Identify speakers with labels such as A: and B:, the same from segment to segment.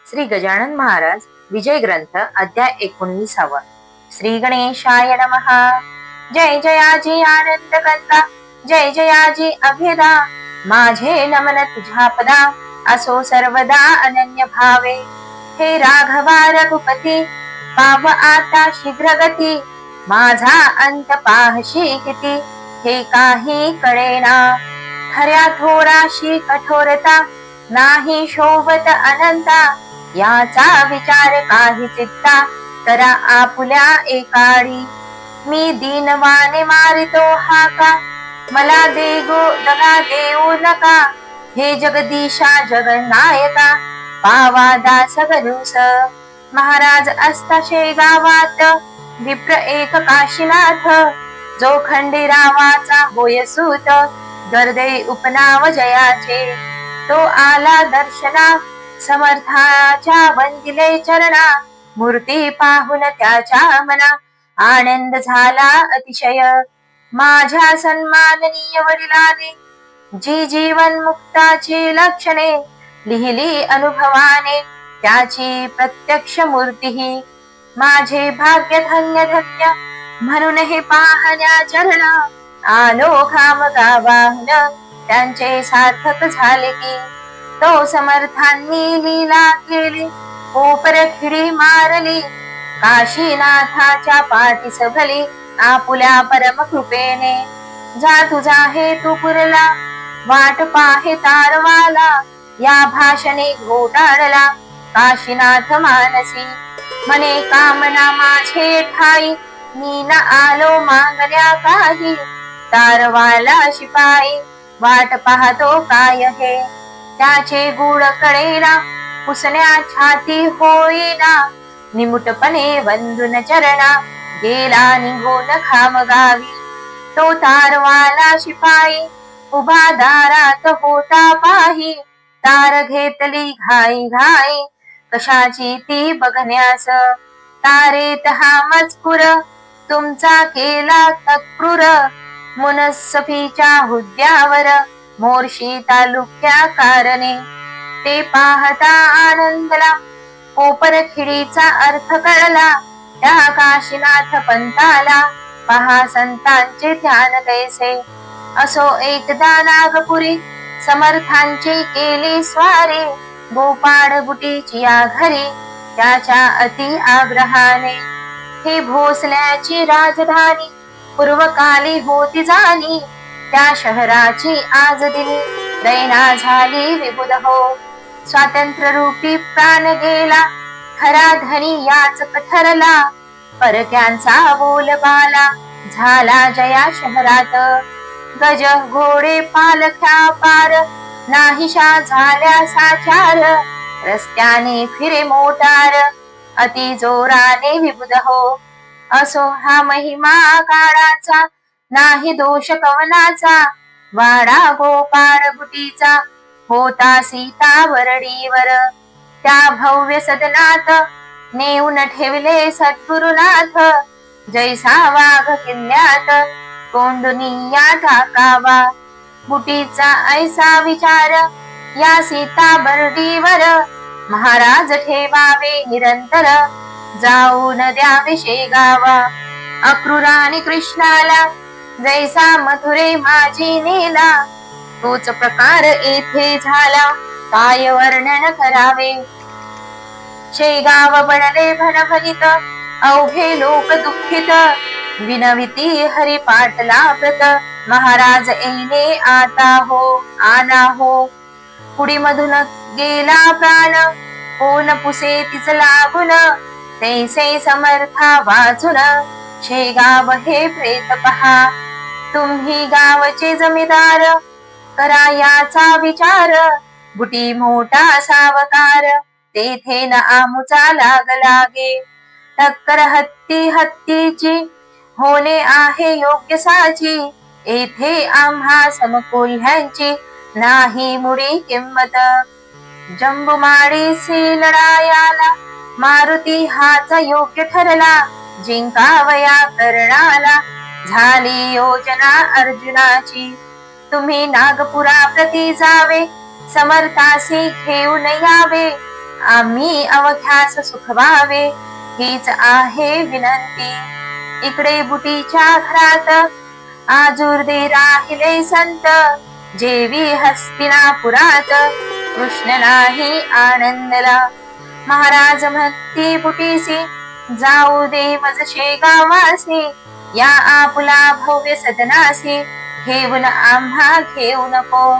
A: श्री गजानन महाराज विजय ग्रंथ अध्याय 19. श्री गणेशाय नमः. जय जयाजी आनंद कंदा, जय जयाजी अभेदा, माझे नमन तुझ्या पदा, असो सर्वदा अनन्य भावे. हे राघवा रघुपती, पाव आता शीघ्र गती, माझा अंत पाहशी किती, हे काही कळेना. खऱ्या थोराशी कठोरता, नाही शोभत अनंता, याचा विचार काही चित्ता, करा आपुल्या एकाडी. मी दीनवाने मारितो हाका, मला दगा देऊ नका. हे जगदीशा जगनायका, पावा दास गणूस. महाराज असता शेगावात, विप्र एक काशीनाथ, जो खंडेरावाचा होय सूत, गर्दे उपनाव जयाचे. तो आला दर्शना, समर्थाच्या वंदिले चरणा, मूर्ती पाहून त्याच्या मना, आनंद झाला अतिशय. माझ्या सन्माननीय वडिलाने, जी जीवन मुक्ताची लक्षणे, लिहिली अनुभवाने, त्याची प्रत्यक्ष मूर्ती. माझे भाग्य धन्य धन्य, म्हणून हे पाहण्या चरण, आलो खाम गावाहून, त्यांचे सार्थक झाले की. तो समर्थांनी लीला केली, कोपर खिडी मारली, काशीनाथाच्या पाठीस भली, आपुल्या परम कृपेने. जा तुझा हेतू पुरला, वाट पाहे तारवाला, या भाषणे घोटाळला, काशीनाथ मानसी. मने कामना माझे ठाई, मी न आलो मागण्या काही, तारवाला शिपाई, वाट पाहतो काय हे. त्याचे गुण कळेना, पुसण्या छाती होईना, निमुटपणे वंदून चरणा, गेला निघून खामगावी. तो तारवाला शिपाई, उभा दारात होता पाही, तार घेतली घाई घाई, कशाची ती बघण्यास. तारेत हा मजकूर, तुमचा केला तक्रूर, मुनसफीच्या हुद्द्यावर, मोर्शी तालुक्या कारणे. ते पाहता आनंदला, कोपर खिडीचा अर्थ कळला, त्या काशीनाथ पंताला, पहा संतांचे ध्यान कैसे. असो एकदा नागपुरी, समर्थांची केली स्वारी, गोपाळ बुटीची या घरी, त्याच्या अति आग्रहाने. ही भोसल्याची राजधानी, पूर्वकाली होती जाणी, त्या शहराची आज दिनी, दैना झाली विबुध हो. स्वातंत्र्य रूपी प्राण गेला, खरा धनी याच ठरला, परक्यांचा बोलबाला, झाला जया शहरात. गज घोडे पालख्या पार, नाहीशा झाल्या साचार, रस्त्याने फिरे मोटार, अति जोराने विबुध हो. असो हा महिमा काळाचा, नाही दोष कवनाचा, वाडा गोपाळ बुटीचा, होता सीता वरडीवर. त्या भव्य सदनात, नेऊन ठेवले सद्गुरुनाथ, जैसा वाघ किल्ल्यात, कोंडुनिया टाकावा. बुटीचा ऐसा विचार, या सीता बरडीवर, महाराज ठेवावे निरंतर, जाऊन द्यावे शेगावा. अक्रूराने कृष्णाला, जैसा मथुरे माझी नेला, तोच प्रकार येथे झाला, काय वर्णन करावे. शेगाव बनले भणभणीत, अवघे लोक दुःखित, विनविती हरी पाटला व्रत, महाराज येणे आता हो आना हो. कुडीमधून गेला प्राण, कोण पुसे तिच लागून, तैसे समर्था वाचून, शेगाव हे प्रेत पहा. तुम्ही गावचे जमीदार, करा याचा विचार, बुटी मोठा सावकार, तेथे न आमुचा लाग लागे. टक्कर हत्ती हत्तीची, होणे आहे योग्य साची, येथे आम्हा समकोल्ह्यांची, नाही मुडी किंमत. जंबुमाडीसी लढायाला, मारुती हाच योग्य ठरला, जिंकावया कर्णाला, झाली योजना अर्जुनाची. तुम्ही नागपुरा प्रती जावे, समर्थासी घेऊन यावे, आम्ही अवघ्यास सुख व्हावे हीच आहे विनंती. इकडे बुटीच्या घरात आजुर्दे राहिले संत, जेवी हस्तिनापुरात कृष्ण नाही आनंदला. महाराज म्हणती बुटीसी, जाऊ दे मजशे गावासी, या आपुला भव्य सदनासी, घेऊन आम्हा घेऊ नको.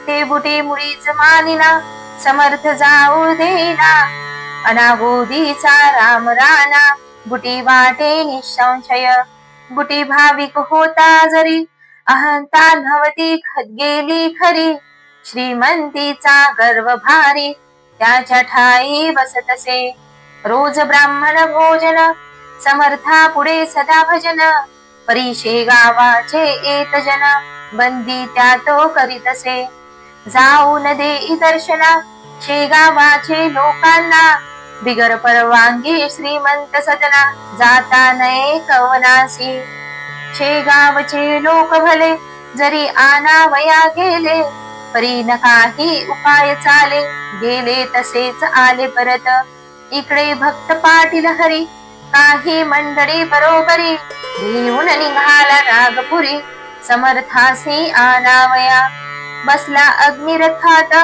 A: ते बुटी मुळीच मानिना, समर्थ जाऊ देना, अनागोदीचा राम राणा, बुटी वाटे निसंशय. बुटी भाविक होता जरी, अहंता नव्हती गेली खरी, श्रीमंतीचा गर्व भारी, त्याच्या ठाई बसतसे. रोज ब्राह्मण भोजन, समर्था पुढे सदा भजन, परीशे गावाचे येत जन, बंदी त्या तो करीतसे. जाऊन दे दर्शना शेगावाचे लोकांना, बिगर परवानगी श्रीमंत सदना, जाता नये कवनासी. शेगावचे लोक भले, जरी आनावया गेले, परी न काही उपाय चाले, गेले तसेच आले परत. इकडे भक्त पाटील हरी, काही मंडळी बरोबरी, घेऊन निघाला नागपुरी, समर्थासी आनावया. बसला अग्निरथात,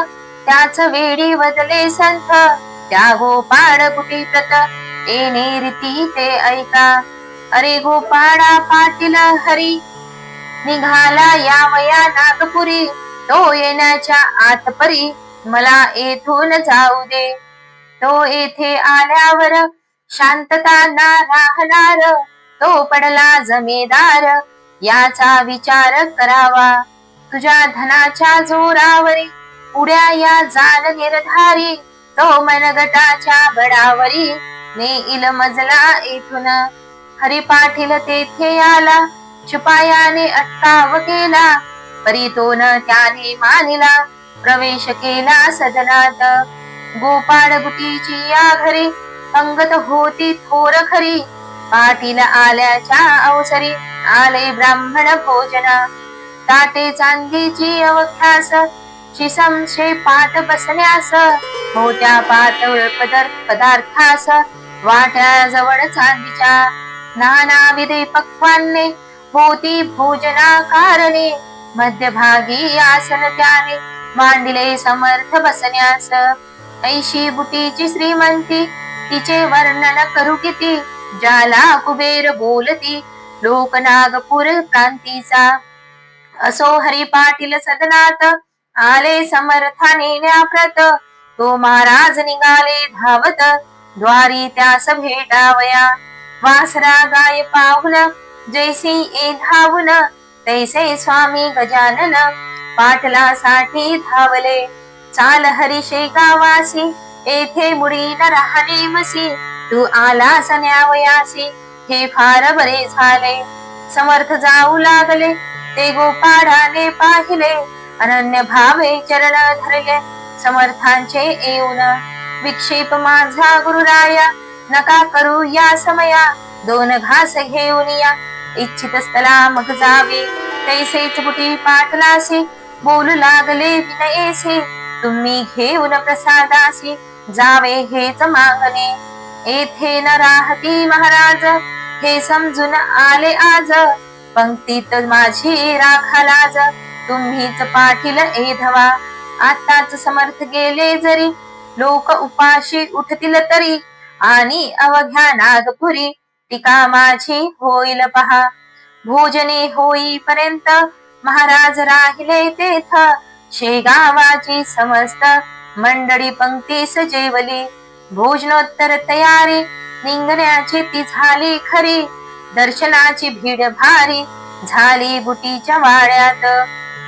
A: त्याच वेळी वदले संत, त्या गोपाळ बुटी प्रत, येणे रीती ते ऐका. अरे गोपाळा पाटील हरी, निघाला यावया नागपुरी, तो येण्याच्या आत परी, मला येथून जाऊ दे. तो येथे आल्यावर शांतता ना राहणार, तो पडला जमेदार, याचा विचार करावा. तुझ्या धनाच्या जोरावरी, उड्या या जाल निर्धारी, तो मनगटाच्या बळावरी, नेईल मजला येथून. हरी पाटील तेथे आला, शिपायाने अटकाव केला, परी तो न त्याने मानिला, प्रवेश केला सदनात. गोपाळ बुटीची या घरी, पंगत होती थोर खरी, पाटील आल्याच्या अवसरी, आले ब्राह्मण भोजना. ताटे चांदीची अवख्यास, शिसमशे पाट बसण्यास, मोठ्या पातळ पदार्थास, वाट्याजवळ चांदीच्या, नानाविधे पक्वान्ने होती भोजना कारणे, मध्यभागी आसन त्याने मांडिले समर्थ बसण्यास. ऐशी बुटीची श्रीमंती, तिचे वर्णन करू किती, ज्याला कुबेर बोलती, लोक नागपूर प्रांतीचा. असो हरी पाटील सदनात, आले समर्थाने न्याप्रत, तो महाराज निघाले धावत, द्वारी त्यास भेटावया. वासरा गाय पाहुन, जैसी ए धावून, तैसे स्वामी गजानन, पाटलासाठी धावले. चाल हरीशे गावासी, येथे मुडी न राहणे मसी, तू आलास न्यावयासी, हे फार बरे झाले. समर्थ जाऊ लागले, ते गोपाळाने पाहिले, अनन्य भावे चरण धरले, समर्थांचे येऊन. विक्षेप माझा गुरुराया, नका करू या समया, दोन घास घेऊन या, इच्छित स्थला मग जावे. तैसेच बुटी पाटलासी, बोलू लागले विनयेसी, तुम्ही घेऊन प्रसादासी, जावे हेच मागणे. येथे न राहती महाराज, हे समजून आले आज, पंक्तीत माझी राखा लाज, तुम्हीच पाटील एधवा. आताच समर्थ गेले जरी, लोक उपाशी उठतील तरी, आणि अवघ्या नागपुरी, टीका माझी होईल पहा. भोजने होईपर्यंत महाराज राहिले तेथ, शेगावाची समस्त मंडळी पंक्तीस जेवली. भोजनोत्तर तयारी, निघण्याची ती झाली खरी, दर्शनाची भीड भारी, झाली बुटीच्या वाड्यात.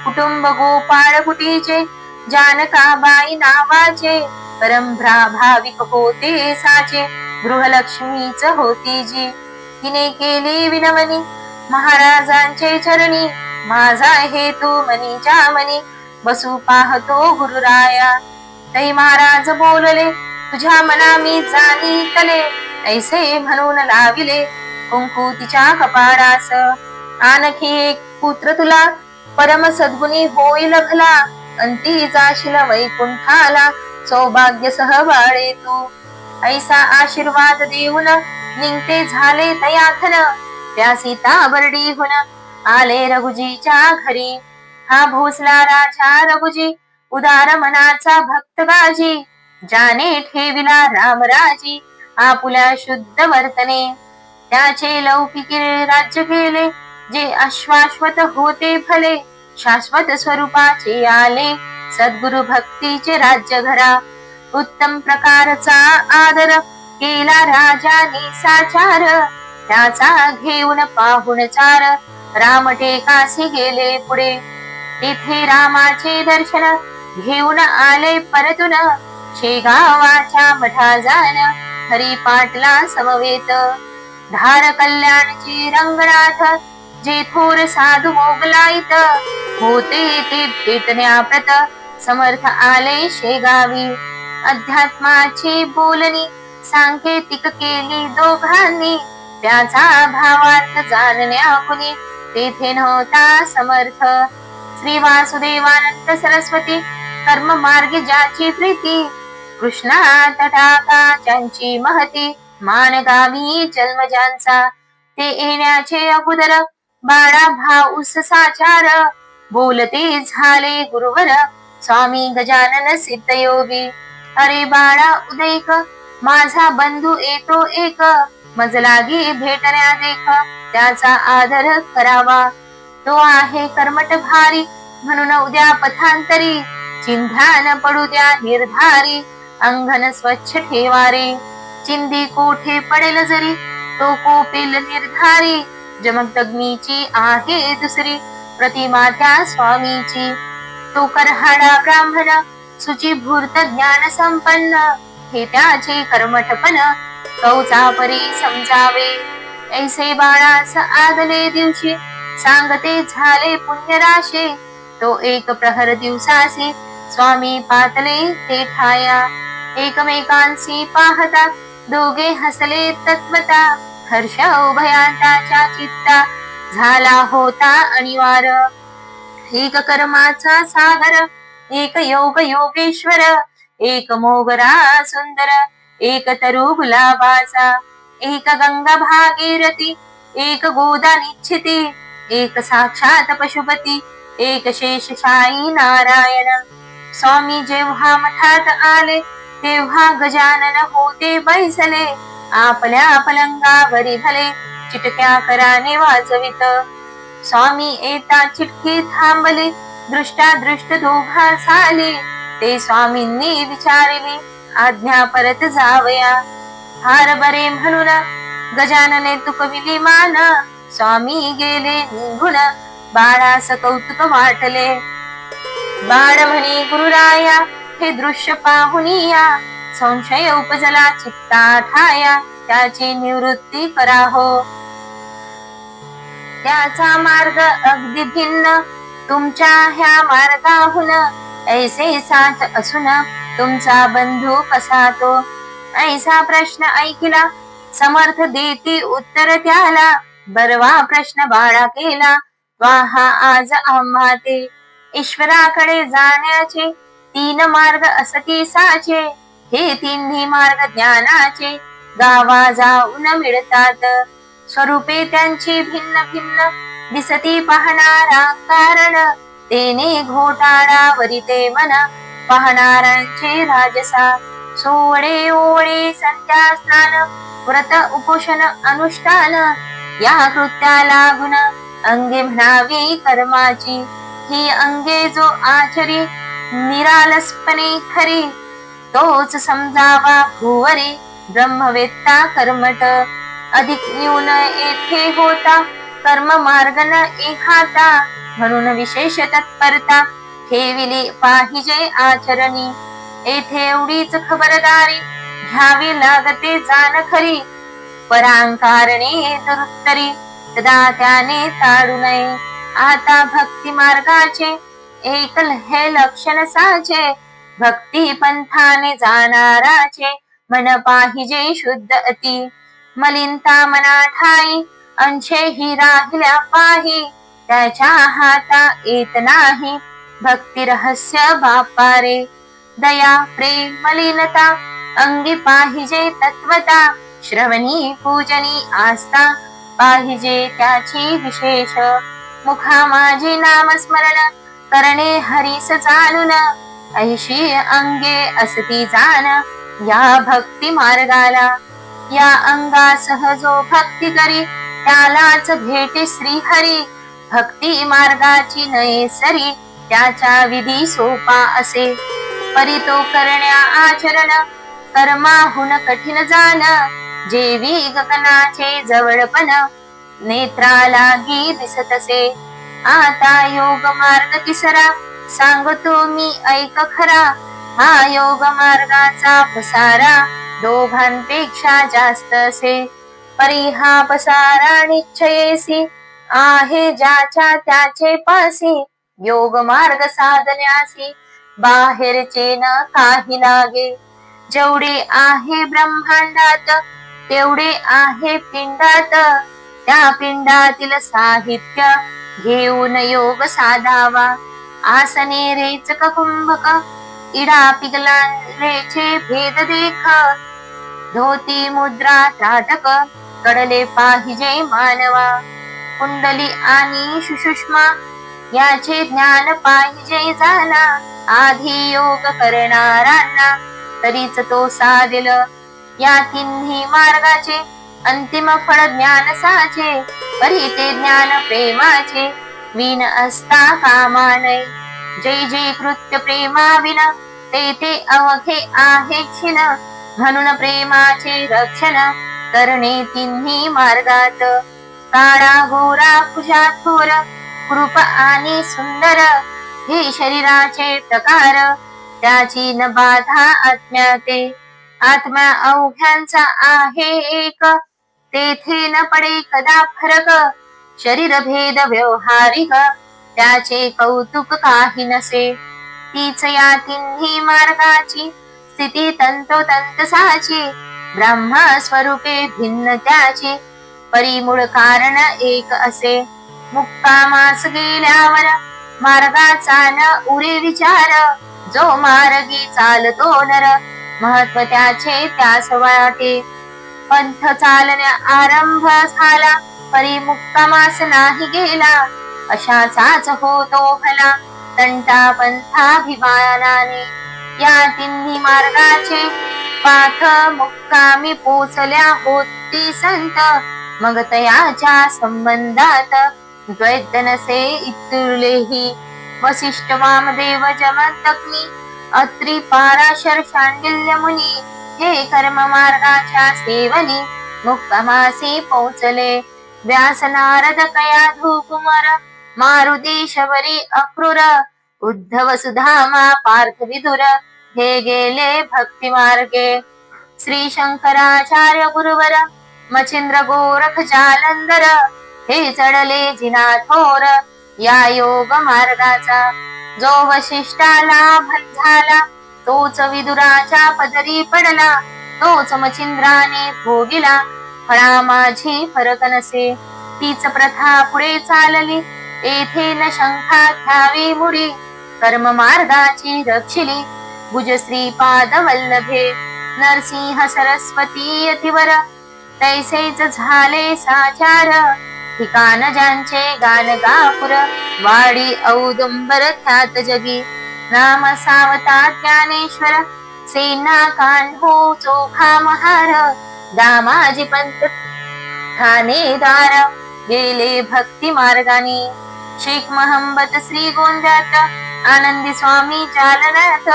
A: कुटुंब गोपाळ बुटीचे, जानकाबाई नावाचे, परंभ्रा भाविक होते साचे, गृहलक्ष्मीच होती जी. तिने केली विनवणी महाराजांचे चरणी, माझा हेतू मनीच्या मनी, बसू पाहतो गुरुराया. तै महाराज बोलले, तुझ्या मना मी जाणीतले, ऐसे म्हणून लाविले कुंकू तिच्या कपाळास. आणखी एक पुत्र तुला, परम सद्गुणी होईल भला, अंती जाशील वैकुंठाला, सौभाग्य सहबाळे तू. ऐसा आशीर्वाद देऊन निघते झाले तयाथन, त्या सीता बरडीहून आले रघुजीच्या घरी. हा भोसला राजा रघुजी, उदार मनाचा भक्त गाजी, ज्याने ठेविला रामराजी आपुल्या शुद्ध वर्तने. त्याचे लौकिकी राज्य केले, जे अश्वाश्वत होते फले, शाश्वत स्वरूपाचे आले सद्गुरु भक्तीचे राज्य घरा. उत्तम प्रकारचा आदर केला राजाने साचार, त्याचा घेऊन पाहुण चार राम टेकासी गेले पुढे. तिथे रामाचे दर्शन घेऊन आले परतून, शेगावाच्या मठा जाण हरी पाटला समवेत. धार कल्याणची रंगनाथ, जे थोर साधू मोगलाईत, होते ते भेटण्याप्रत समर्थ आले शेगावी. अध्यात्माची बोलणी सांकेतिक केली दोघांनी, त्याचा भावार्थ जाणण्याकुनी तेथे नव्हता समर्थ. श्री वासुदेवानंद सरस्वती कर्म मार्गी ज्याची प्रीती, कृष्णा तटाकाच्यांची महती मानगावी जन्म ज्यांचा. ते येण्याचे अगोदर बाळा भाऊ साचार, बोलते झाले गुरुवर स्वामी गजानन सिद्धयोगी. अरे बाळा उदैक, माझा बंधू येतो एक, मज लागी भेटण्या देख, त्याचा आदर करावा. तो आहे कर्मठ भारी, म्हणून उद्या पथांतरी चिंध्यान पडू द्या निर्धारी, अंगण स्वच्छ ठेवारे. चिंदी कोठे पडेल जरी, तो कोपेल निर्धारी, जमदग्नीची आहे दुसरी प्रतिमा त्या स्वामीची. तो करहाडा ब्राह्मण शुचिभूर्त ज्ञान संपन्न, हे त्याचे कर्मठपण कौचा परी समजावे. ऐसे बाळास आदले दिवशी सांगते झाले पुण्यराशे, तो एक प्रहर दिवसासी स्वामी पातले ते ठाया. एकमेकांसी पाहता दोघे हसले तत्वता, हर्ष उभयांताच्या चित्ता झाला होता अनिवार. एक कर्माचा सागर, एक योग योगेश्वर, एक मोगरा सुंदर, एक तरु गुलाबाचा, एक गंगा भागीरथी, एक गोदा निश्चिती, एक साक्षात पशुपती, एक शेषशायी नारायण. स्वामी जेव्हा मठात आले, तेव्हा गजानन होते बैसले, आपल्या पलंगावरी भले चिटक्या कराने वाजवित. स्वामी येता चिटकी थांबले, दृष्टादृष्ट दोघा झाले, ते स्वामींनी विचारले आज्ञा परत जावया. फार बरे म्हणून गजानने तुकविली मान, स्वामी गेले निघून बाळास कौतुक वाटले. बाळ म्हणे गुरुराया, हे दृश्य पाहुनिया, संशय उपजला चित्ता ठाया, त्याची निवृत्ती करा हो. त्याचा मार्ग अगदी भिन्न तुमच्या ह्या मार्गाहून, ऐसे साथ असून तुमचा बंधू कसा तो. ऐसा प्रश्न ऐकिला समर्थ देती उत्तर त्याला, बरवा प्रश्न बाळा केला वाहा आज आम्हा ते. ईश्वराकडे जाण्याचे तीन मार्ग असती साचे, हे तिन्ही मार्ग ज्ञानाचे गावा जाऊन मिळतात. स्वरूपे त्यांची भिन्न भिन्न दिसती पाहणारा कारण, तेने घोटाळा वरिते मन पाहणारांचे राजसा. सोडे ओळे संध्या स्नान व्रत उपोषण अनुष्ठान, या कृत्याला गुण अंगे म्हणावी कर्माची. ही अंगे जो आचरी निरालसपणे खरी, तोच समजावा भुवरी ब्रह्मवेत्ता कर्मठ. अधिक न्यून येथे होता कर्म मार्ग न एखाता, म्हणून विशेष तत्परता ठेविली पाहिजे आचरणी. येथे एवढीच खबरदारी घ्यावी लागते जाण खरी, परांकारणे दुरुत्तरी सदा त्याने टाळू नये. आता भक्ती मार्गाचे एक हे लक्षण साचे, भक्ती पंथाने जाणाराचे मन पाहिजे शुद्ध अति. मलिनता मना ठाई अंशे ही राहिल्या पाही, त्याच्या हाता येत नाही भक्ती रहस्य बापारे. दया प्रेम मलिनता अंगी पाहिजे तत्वता श्रवणी पूजनी आस्था पाहिजे त्याची विशेष मुखा माझे नामस्मरण करणे हरीस चालून ऐशी अंगे असती जाण या भक्ती मार्गाला या अंगासह जो भक्ती करी त्यालाच भेटे श्री हरी भक्ती मार्गाची नये सरी त्याचा विधी सोपा असे परी तो करण्या आचरण कर्माहून कठीण जाण जेवी गगनाचे जवळपण नेत्रालागी दिसतसे आता योग मार्ग तिसरा सांगतो मी ऐक खरा हा योग मार्गाचा पसारा दोघांपेक्षा जास्त असे परी हा पसारा निश्चयेसी आहे ज्याच्या त्याचे पासी योग मार्ग साधण्यासी बाहेरचे न काही लागे जेवढे आहे ब्रह्मांडात तेवढे आहे पिंडात त्या पिंडातील साहित्य घेऊन योग साधावा आसने रेचक कुंभक इडा पिगलांचे भेद देख धोती मुद्रा त्राटक कडले पाहिजे मानवा कुंडली आणि सुषुष्मा याचे ज्ञान पाहिजे जाना आधी योग करणारांना तरीच तो साधेल या तिन्ही मार्गाचे अंतिम फळ ज्ञान साचे परी ते ज्ञान प्रेमाचे विन असता कामा नये जय जय कृत्य प्रेमाविन ते ते अवघे आहे क्षीण म्हणून प्रेमाचे रक्षण करणे तिन्ही मार्गात काळा गोरा कुशा थोर कृप आणि सुंदर हे शरीराचे प्रकार त्याची न बाधा आत्म्याते आत्मा अवघ्यांचा आहे एक तेथे न पडे कदा फरक शरीर भेद व्यवहारिक त्याचे कौतुक काही नसे तीच या तिन्ही मार्गाची स्थिती तंतोतंत साची ब्रह्मा स्वरूपे भिन्न त्याची परिमूळ कारण एक असे मुक्कामास गेल्यावर मार्गाचा न उरे विचार जो मार्गी चालतो नर महत्व त्याचे त्यास वाटे पंथ चालण्या आरंभ झाला परी मुक्कामास नाही गेला अशाचाच होतो भला तंटा पंथाभिमानाने या तिन्ही मार्गाचे पाठ मुक्कामी पोचल्या होती संत मग तयाच्या संबंधात द्वैत नसे इतुरलेही वसिष्ठ वामदेव जमदग्नी अत्रि पाराशर शांडिल्य मुनी हे कर्म मार्गाच्या सेवनी मुक्कामासी पोचले व्यास नारद कयाधू कुमार मारुती शबरी अक्रूर उद्धव सुधामा पार्थ विदुर हे गेले भक्ती मार्गे श्री शंकराचार्य गुरुवर मच्छिंद्र गोरख जालंधर हे चढले जिना थोर या योग मार्गाचा जो वशिष्ठाला झाला तोच विदुराच्या पदरी पडला तोच मच्छिंद्राने भोगिला फळा माझी फरक नसे तीच प्रथा पुढे चालली येथे न शंका घ्यावी मुडी कर्म मार्गाची रक्षिली भुज श्रीपाद वल्लभे नरसिंह सरस्वती यतिवर तैसेच झाले साचार ठिकाण ज्यांचे गान गापुर वाडी औदुंबर ख्यात जगी नाम सावता ज्ञानेश्वर सेना कान्हो चोखा महार दामाजी पंत ठाणेदार गेले भक्ती मार्गाने शेख महंमद श्री गोंद्यात आनंदी स्वामी जालनाथ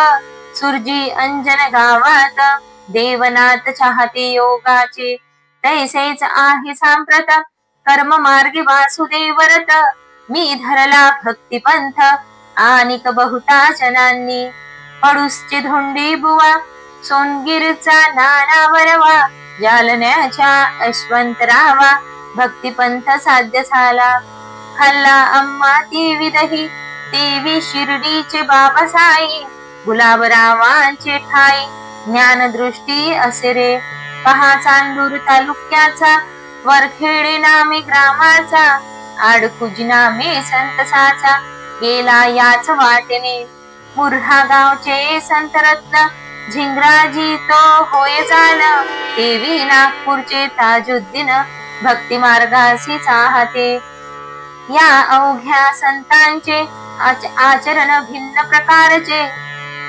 A: सुरजी अंजन गावात देवनाथ चाहते योगाचे तैसेच आहे सांप्रत कर्म मार्गी वासुदेवरत मी धरला भक्ती पंथ आनिक बहुता जनांनी पडूसची धोंडी बुवा सोनगिरचा नाना वरवा जालन्याच्या यशवंतरावा भक्तिपंथ साध्य झाला खाल्ला अम्मा ती विदही देवी शिर्डीचे बाबा साई गुलाबरावांचे ठाई ज्ञानदृष्टी असे रे पहा चांदूर तालुक्याचा वरखेडे नामे ग्रामाचा आडकुजी नामे संतसाचा गेला याच वाटेने मुर्हा गावचे संतरत्न झिंगराजी तो होय जाण, देवी नागपूरचे ताजुद्दीन भक्ती मार्गासी चाहते. या अवघ्या संतांचे आचरण भिन्न प्रकारचे,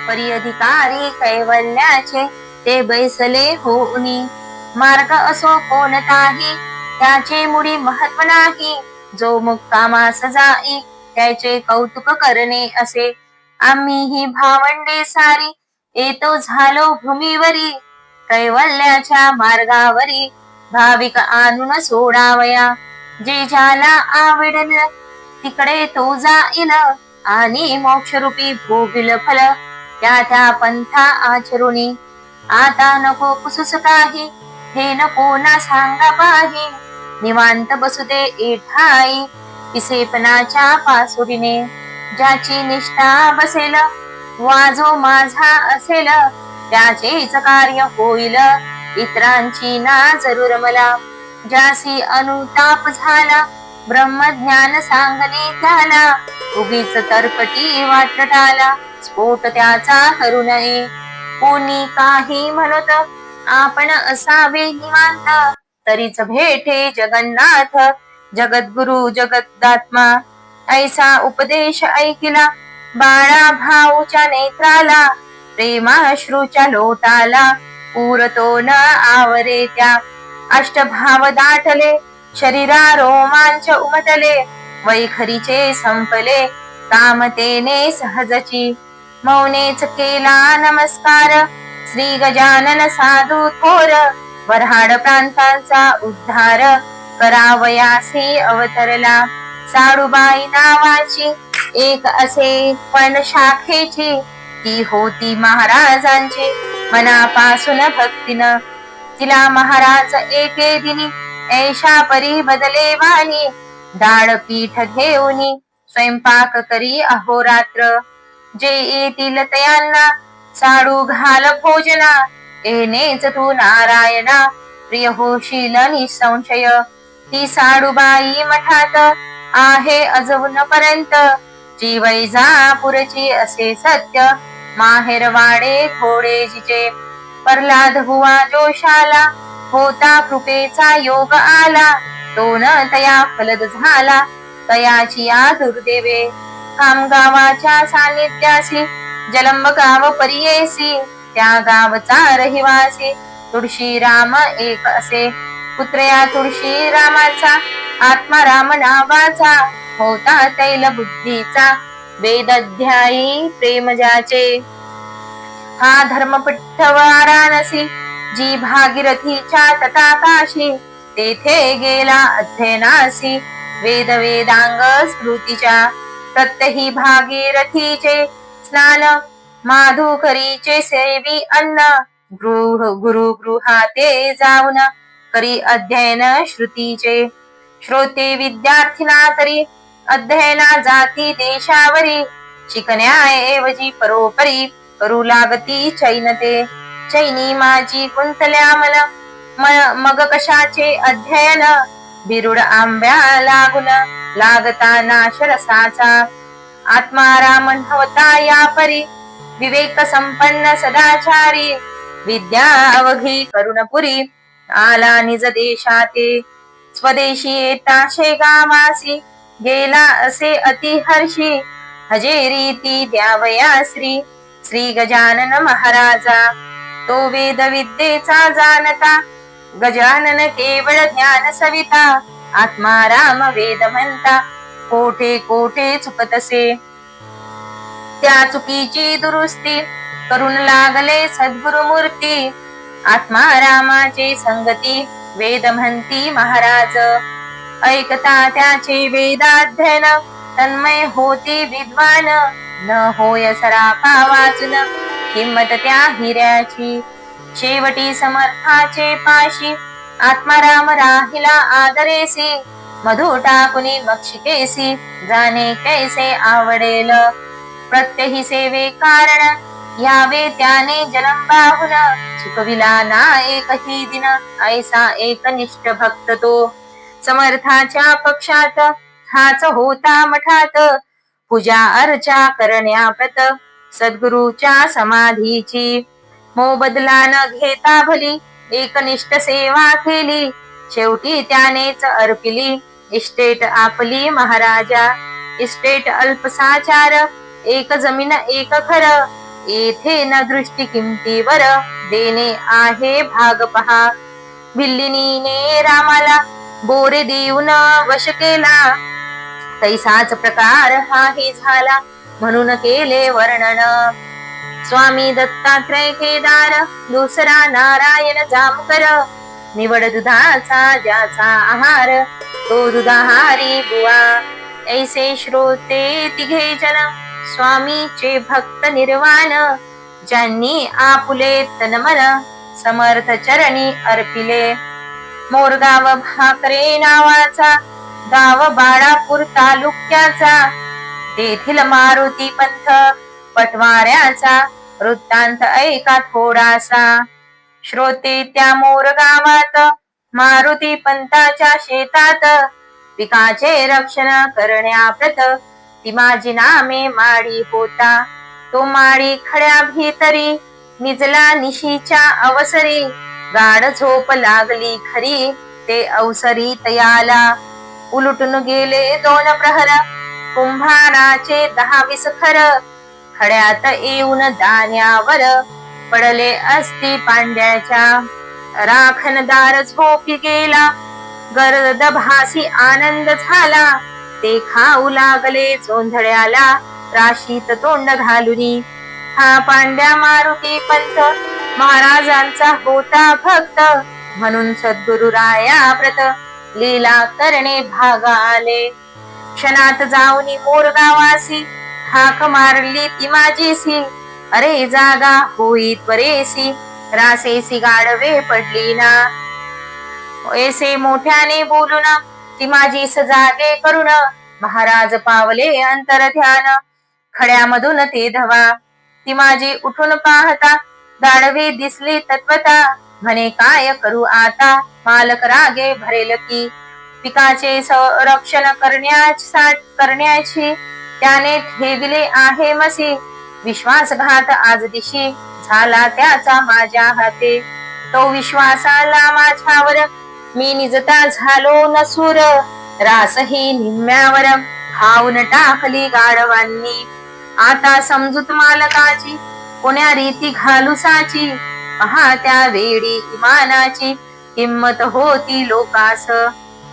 A: परी अधिकारी कैवल्याचे ते बैसले होऊनी. मार्ग असो कोणताही त्याचे मुळी महत्व नाही, जो मुक्कामास जाई त्याचे कौतुक करणे असे. आम्ही ही भावंडे सारी येतो झालो भूमीवरी, कैवल्याच्या मार्गावरी भाविक आणून सोडावया. जे ज्याला आवडेल तिकडे तो जाईल, आणि मोक्षरूपी भोगिल फल त्या त्या पंथा आचरुणी. आता नको कुसुस काही, हे नको ना सांगा पाही, निवांत बसू दे एठाई पिसेपणाच्या पासुरीने. ज्याची निष्ठा बसेल वाजो माझा असेल, त्याचेच कार्य होईल इतरांची ना जरूर मला. ज्यासी अनुताप झाला ब्रह्मज्ञान सांगणे त्याला, उगीच तरकटी वाटटाला स्फोट त्याचा करू नये. कोणी काही म्हणत आपण असावे निवांत, तरीच भेटे जगन्नाथ जगद्गुरु जगदात्मा. ऐसा उपदेश ऐकिला बाळा भाऊच्या नेत्राला, प्रेमाश्रूच्या लोटाला पुरतो न आवरे त्या. अष्टभाव दाटले शरीरा रोमांच उमटले, वैखरीचे संपले कामतेने सहजची. मौनेच केला नमस्कार श्री गजानन साधू थोर, वऱ्हाड प्रांतांचा उद्धार करावयासी अवतरला. साडूबाई नावाची एक असे पण शाखेची, ती होती महाराजांची मनापासून भक्तीनं. तिला महाराज एके दिनी ऐशा परी बदले वाणी, डाळ पीठ घेऊनी स्वयंपाक करी अहोरात्र. जे येतील तयांना साडू घाल भोजना, येणेच तू नारायणा प्रिय होशील निसंशय. ती साडूबाई मठात आहे अजूनपर्यंत, जी वैजापूरची असे सत्य माहेरवाडे थोडे जिचे. प्रल्हाद हुआ जोशाला होता कृपेचा योग आला, तो न तया फलद झाला तयाची या दुर्दैवे. खामगावाच्या सान्निध्यासी जलंब गाव परियेसी, त्या गावचा रहिवासी तुळशीराम एक असे. पुत्र या तुळशीरामाचा आत्मा राम नावाचा, होता तैल बुद्धीचा वेदध्यायी प्रेम ज्याचे. हा धर्मपट्ट वाराणसी जी भागीरथीच्या तटाकाशी, तेथे गेला अध्ययनासी वेद वेदांग स्मृतीच्या. प्रत्यही भागीरथीचे स्नान माधुकरीचे सेवी अन्न, गुरु गृहाते जाऊन करी अध्ययन श्रुतीचे. श्रोते विद्यार्थीना तरी अध्ययना जाती देशावरी, शिकण्याऐवजी परोपरी करू लागती चैनते. चैनी माझी कुंतल्या मन मग कशाचे अध्ययन, बिरुड आंब्या लागून लागता नाश रसाचा. आत्माराम नव्हता या परी विवेक संपन्न सदाचारी, विद्या अवघी करुणपुरी आला निज देशाते. स्वदेशी येता शेगावासी गेला असे अतिहर्षी, हजेरी ती द्यावया श्री गजानन महाराजा. तो वेद विद्येचा जाणता गजानन केवळ ज्ञान सविता. आत्माराम वेद म्हणता कोठे कोठे चुकतसे, त्या चुकीची दुरुस्ती करून लागले सद्गुरुमूर्ती. आत्मारामाची संगती वेद म्हणती महाराज, ऐकता त्याचे वेदाध्ययन तन्मय होती विद्वान. न होय सराफा वाचून किंमत त्या हिऱ्याची, शेवटी समर्थाचे पाशी आत्माराम राहिला आदरेसी. मधु टाकुनी मक्षिकेसी जाणे कैसे आवडेल, प्रत्यही सेवे कारण यावे त्याने जन्मबाहुन. चुकविला ना एकही दिन ऐसा एकनिष्ठ भक्त तो, समर्थाच्या पक्षात हाच होता मठात. पूजा अर्चा करण्याप्रत सद्गुरूच्या समाधीची. मोबदला न घेता भली एकनिष्ठ सेवा केली, शेवटी त्यानेच अर्पिली इस्टेट आपली महाराजा. इस्टेट अल्पसाचार, एक जमीन एक घर, येथे न दृष्टी किमतीवर, देणे आहे भाग पहा. भिल्लिनीने रामाला बोरे देऊन वश केला, तैसाच प्रकार हाही झाला म्हणून केले वर्णन. स्वामी दत्तात्रय केदार, दुसरा नारायण जामकर, निवड दुधाचा ज्याचा आहार, तो दुधाहारी बुवा. ऐसे श्रोते तिघे जन, स्वामीचे भक्त निर्वाण, ज्यांनी आपुले तनमन समर्थ चरणी अर्पिले. मोरगाव भाकरे नावाचा गाव बाळापूर तालुक्याचा, तेथील मारुती पंथ पटवाऱ्याचा वृत्तांत ऐका थोडासा. श्रोते त्या मोरगावात मारुती पंथाच्या शेतात, पिकाचे रक्षण करण्याप्रत ती माझी नामे माडी होता. तो माडी खड्या भीतरी निजला निशीच्या अवसरी, गाढ झोप लागली खरी ते अवसरी तयाला. उलटून गेले 2 प्रहर, कुंभाराचे 10-20 खर, खड्यात येऊन दाण्यावर पडले असती पांड्याच्या. राखणदार झोपी गेला, गर्द भासी आनंद झाला, ते खाऊ लागले जोंधळ्याला राशीत तोंड घालुनी. हा पांड्या मारुती पंथ महाराजांचा होता भक्त, म्हणून सद्गुरुराया व्रत लीला करणे भाग आले. क्षणात जाऊनी मोरगावासी, हाक मारली ती माझीसी, अरे जागा होई त्वरेसी, रासेसी गाढवे पडली ना. ऐसे मोठ्याने बोलून ती माझी जागे करून, महाराज पावले अंतर ध्यान, खड्यामधून ते धवा. ती माझी उठून पाहता, गाढवे दिसली तत्वता, म्हणे काय करू आता, मालक रागे भरेल की. पिकाचे संरक्षण करण्याची त्याने ठेविले आहे मसी, विश्वासघात आज दिशी झाला त्याचा माझ्या हाते. तो विश्वासाला माझ्यावर मी निजता झालो नसूर, रासही निम्म्यावर खाऊन टाकली गाढवांनी. आता समजूत मालकाची कोण्या रीती घालुसाची, पहा त्या वेळी इमानाची किंमत होती लोकास.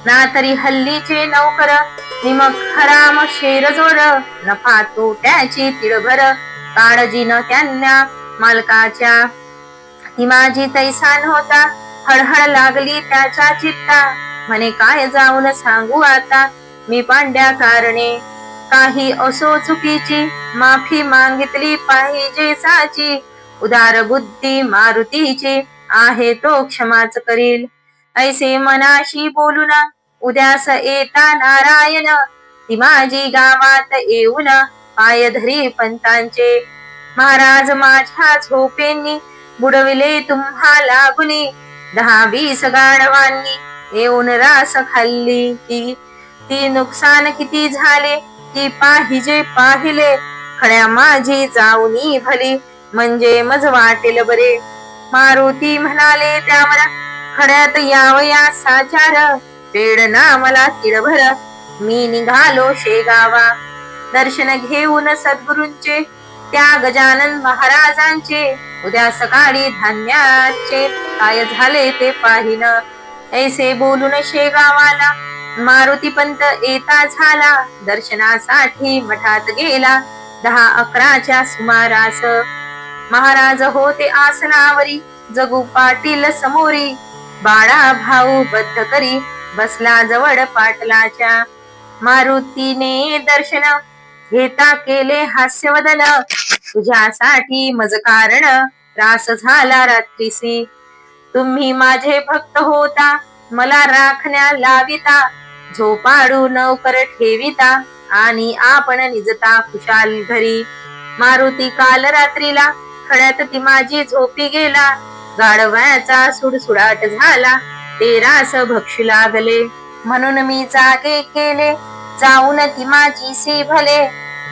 A: ना तरी हल्लीचे नौकर निमक हराम शेरजोड, नफा तोट्याची तिळभर काळजी न त्यांना मालकाच्या. ती माझी तैसान होता, हळहळ लागली त्याच्या चित्ता, म्हणे काय जाऊन सांगू आता मी पांड्या कारणे. काही असो चुकीची माफी मागितली पाहिजे साची, उदार बुद्धी मारुतीची आहे तो क्षमाच करील. ऐसे मनाशी बोलून उद्यास येता नारायण, ती माझी गावात येऊन पाय धरी पंतांचे. महाराज माझ्या झोपेंनी बुडविले तुम्हा लागुनी, 10-20 गाढवांनी येऊन रास खाल्ली की. ती नुकसान किती झाले की पाहिजे पाहिले, खड्या माझी जाऊनी भली म्हणजे मज वाटेल बरे. मारुती म्हणाले त्यावर, खड्यात यावया साचार, पेड ना मला तिळभर, मी निघालो शेगावा. दर्शन घेऊन सद्गुरूंचे त्या गजानन महाराजांचे, उद्या सकाळी धान्याचे काय झाले ते पाहिन. ऐसे बोलून शेगावाला मारुती पंत येता झाला, दर्शनासाठी मठात गेला 10-11च्या सुमारास. महाराज होते आसनावरी, जगू पाटील समोरी, बाळा भाऊ बद्ध करी बसला जवळ पाटलाच्या. मारुतीने दर्शन घेता केले हास्यवदन, तुझ्यासाठी मज कारण त्रास झाला रात्रीसी. तुम्ही माझे भक्त होता, मला राखण्या लाविता, झोपाडू नौकर ठेविता, आणि आपण निजता खुशाल घरी. मारुती काल रात्रीला खड्यात ती माझी झोपी गेला, गाढवाचा सुडसुडाट झाला, ते रास भक्षू लागले. म्हणून मी जागे केले, जाऊन ती माझी सी भले,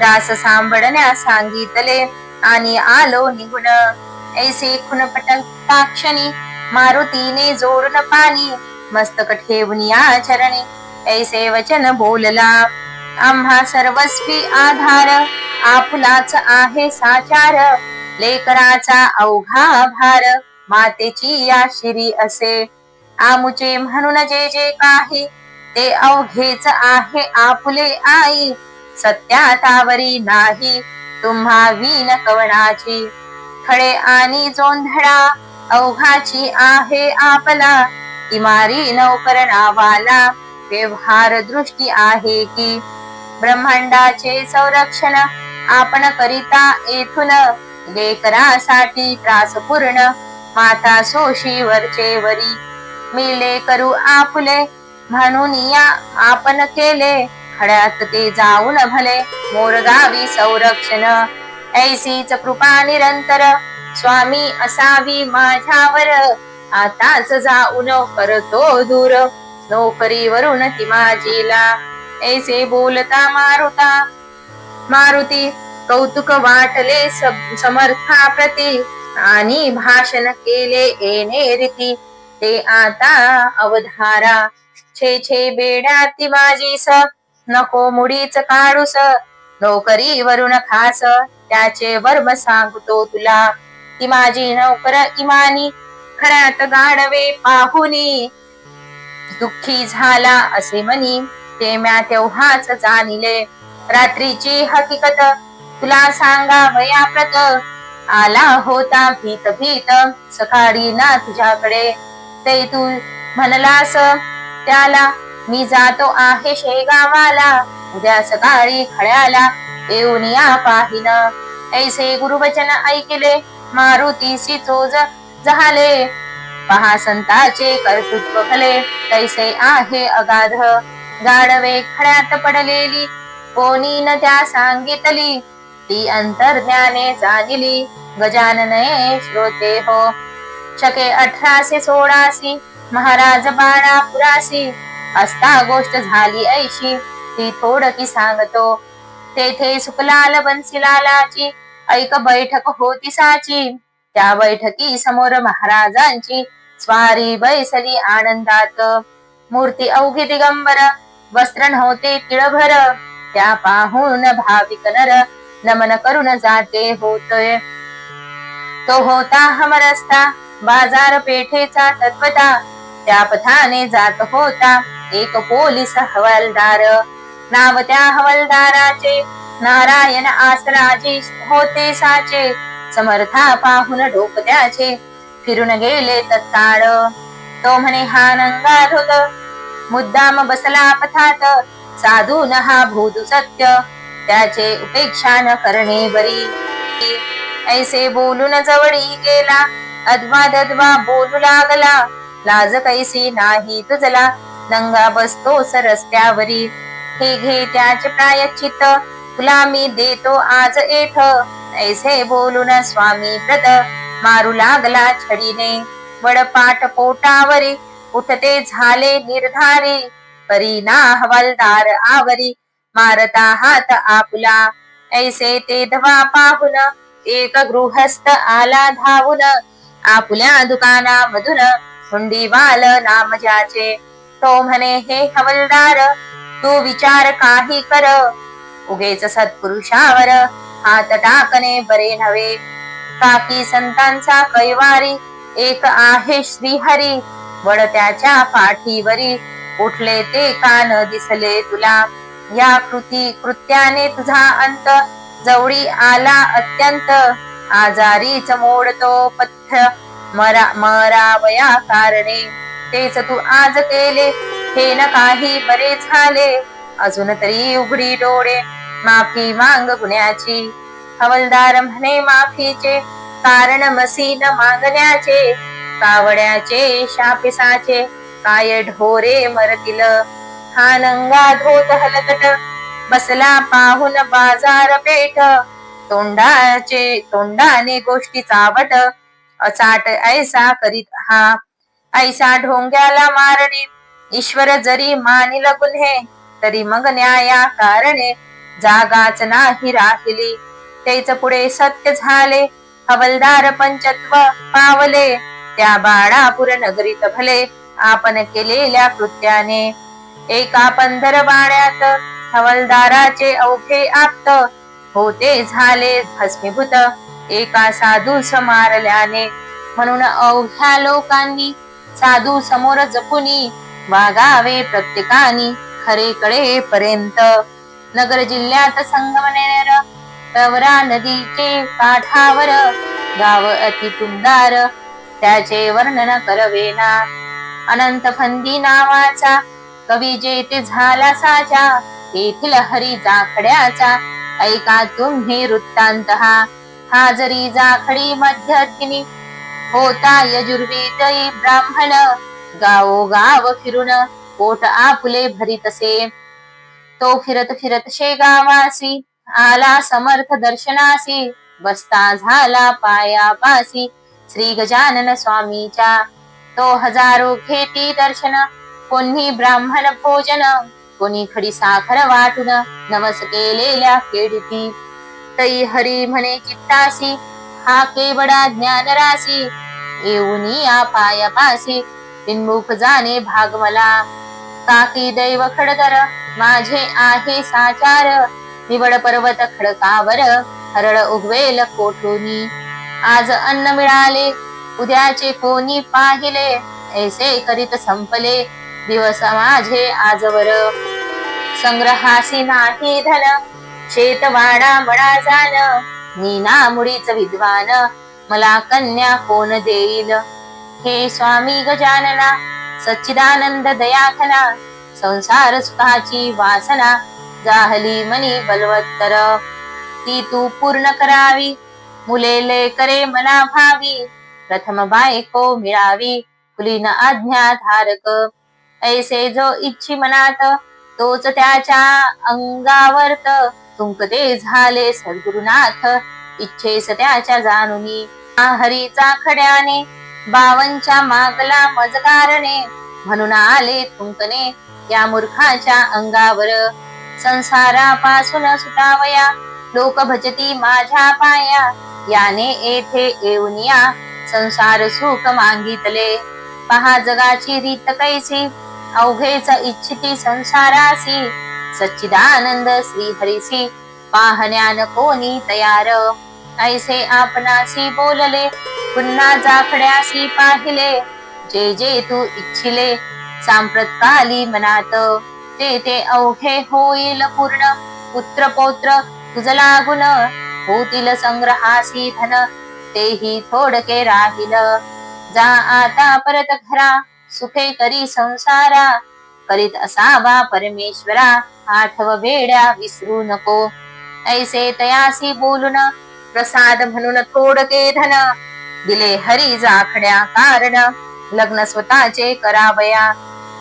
A: रास सांभळण्या सांगितले. आणि आलो निघून. ऐसे खुनपटता क्षणी मारुतीने जोडून पाणी, मस्तक ठेवून या चरणी ऐसे वचन बोलला. आम्हा सर्वस्वी आधार आपुलाच आहे साचार, लेकराचा अवघा भार मातेची या शिरी असे. आमुचे म्हणून जे जे काही ते अवघेच आहे आपुले आई, सत्यातावरी नाही तुम्हा वीन कवणाची. खडे आणि जोंधळा अवघाची आहे आपला, तिमारी नौकर नावाला व्यवहार दृष्टी आहे की. ब्रह्मांडाचे संरक्षण आपण करिता येथून, लेकरासाठी त्रास पूर्ण माता सोशी वरचे वरी. मिले करू आपुले म्हणून या आपण केले, खड्यात ते जाऊन भले मोरगावी संरक्षण. ऐसीच कृपा निरंतर स्वामी असावी माझ्यावर, आताच जाऊन करतो दूर नोकरीवरून ती माझीला. ऐसे बोलता मारुती कौतुक वाटले समर्था प्रती, आणि भाषण केले येणे रीती ते आता अवधारा. छे छे बेड्या ती माझीस नको मुडीच काढूस, नोकरीवरून खास त्याचे वर्म सांगतो तुला. ती माझी नौकर इमानी खऱ्यात गाढवे पाहुनी, दुःखी झाला असे मनी ते म्या तेव्हाच जाणिले. रात्रीची हकीकत तुला सांगावया प्रत, आला होता भीत भीत सकाळी ना तुझ्याकडे. ते तू म्हणलास त्याला मी जातो आहे शेगावाला, उद्या सकाळी खळ्याला येऊन या पाहिन. ऐसे गुरुवचन ऐकले मारुतीसी चोज झाले, पहा संताचे कर्तृत्व भले तैसे आहे अगाध. गाढवे खड्यात पडलेली कोणी न त्या सांगितली, ती अंतर्ज्ञाने जाणिली गजानने श्रोते हो. शके 1816 महाराज बाणापुरासी, असता गोष्ट झाली ऐशी ती थोडकी सांगतो. तेथे सुखलाल बन्सीलालाची ऐक बैठक होती साची, त्या बैठकी समोर महाराजांची स्वारी बैसली आनंदात. मूर्ती अवघी दिगंबर वस्त्र नव्हते तिळभर, त्या पाहून भाविक नर नमन करून जाते होतोय. तो होता हमरस्ता बाजार पेठेचा तत्वता, त्या पथाने जात होता एक पोलीस हवालदार. नाव त्या हवालदाराचे नारायण आसराजी होते साचे, समर्था पाहून डोक त्याचे फिरून गेले तत्काळ. तो म्हणे हा नंगार होत मुद्दाम बसला पथात, साधून हा भूत सत्य त्याचे उपेक्षा न करणे बरी. ऐसे बोलून जवळी गेला अद्वा बोलू लागला, लाज कैसी नाही तुझला नंगा बसतोस रस्त्यावरी. हे घे त्याचे प्रायश्चित्त तुला मी देतो आज येथ. ऐसे बोलून स्वामी व्रत मारू लागला छडीने, वडपाट पोटावरी उठते झाले निर्धारी. परीना हवालदार आवरी मारता हात आपुला. ऐसे ते धवा पाहून एक गृहस्थ आला धावून, आपुल्या दुकानामधून हुंडीवाल नाम ज्याचे. तो म्हणे हे हवालदार तू विचार काही कर, उगेच सत्पुरुषावर हात टाकणे बरे नव्हे. काकी संतांचा कैवारी एक आहे श्रीहरी, वड त्याच्या पाठीवरी उठले ते कान दिसले तुला. या कृत्याने तुझा अंत जवळी आला अत्यंत, आजारीच मोडतो पथ्थ मरावया कारणे. तेच तू आज केले हे न काही बरे झाले, अजून तरी उघडी डोळे माफी मांग गुन्ह्याची. हवालदार म्हणे माफीचे कारण मसीन मागण्याचे, कावड्याचे शापिसाचे काय ढोरे मरतील. हा नंगा धोत हलकट बसला पाहून बाजार पेठ, तोंडाने गोष्टी चावट अचाट ऐसा करीत हा. ऐसा ढोंग्याला मारणे ईश्वर जरी मानिल गुन्हे, तरी मग न्याया कारणे जागाच नाही राहिली. तेच पुढे सत्य झाले, हवलदार पंचत्व पावले. त्या बाळापूर नगरीत भले, आपण केलेल्या कृत्याने. एका पंधरवाड्यात हवलदाराचे अवघे आप्त, होते झाले भस्मीभूत एका साधू मारल्याने. म्हणून अवघ्या लोकांनी साधू समोर जपुनी, वागावे प्रत्येकानी खरे कळेपर्यंत. नगर जिल्ह्यात संगमनेर प्रवरा नदीचे काठावर, गाव अति टुंडार त्याचे वर्णन करवेना. अनंत फंदी नावाचा कवी जेथे झाला साचा, तेथील हरी जाखड्याचा ऐका तुम्ही वृत्तांत हा. हा जरी जाखडी मध्यर्थिनी, होता यजुर्वेदी ब्राह्मण. गावोगाव फिरून पोट आपुले भरीतसे, तो फिरत फिरत शेगावासी आला समर्थ दर्शनासी. बसता झाला पायापासी श्री गजानन स्वामीच्या. तो हजारो घेती दर्शन, कोणी ब्राह्मण भोजन, कोणी खडी साखर वाटून नवस केलेल्या केडिती. तई हरी म्हणे चित्तासी, हा केवडा ज्ञानराशी. येऊनी या पायापासी बिनमुख जाणे भाग मला. काकी दैव खडतर माझे आहे साचार, निवड पर्वत खडकावर हरळ उगवेल कोठूनी. आज अन्न मिळाले उद्याचे कोणी पाहिले, ऐसे करीत संपले दिवस माझे आजवर. संग्रहासी नाही धन, शेतवाडा मळा जाण, मी ना मुळीच विद्वान, मला कन्या कोण देईल. हे स्वामी गजानना सच्चिदानंद दयाखना, संसार सुखाची वासना जाहली मनी बलवत्तर. ती तू पूर्ण करावी, मुले लेकरे मना भावी, प्रथम बायको मिळावी कुलीन आज्ञा धारक. ऐसे जो इच्छी मनात तोच त्याच्या अंगावर्त, तुंकते झाले सद्गुरुनाथ इच्छेस त्याच्या जाणुनी. हरीचा खड्याने बावनच्या मागला मजकारणे, म्हणून आले तुंकणे या मूर्खाच्या अंगावर. संसारापासून सुटावया लोक भजती माझ्या पाया, याने येथे येऊनिया संसार सुख मागितले. पहा जगाची रीत कैसी, अवघेच इच्छिती संसारासी. सच्चिदानंद श्री हरीसी पाहण्यान कोणी तयार. ऐसे आपणासी बोलले पुन्हा जाखड्यासी पाहिले, जे जे तू इच्छिले सांप्रतकाली मनात. ते ते अवघे होईल पूर्ण, पुत्र पौत्र तुझ लागून. होतील संग्रहासी धन, तेही थोडके राहील. जा आता परत घरा, सुखे करी संसारा. करीत असावा परमेश्वरा, आठव वेड्या विसरू नको. ऐसे तयासी बोलून प्रसाद म्हणून थोडके धन, दिले हरी जाखड्या कारण, लग्न स्वतःचे करावया.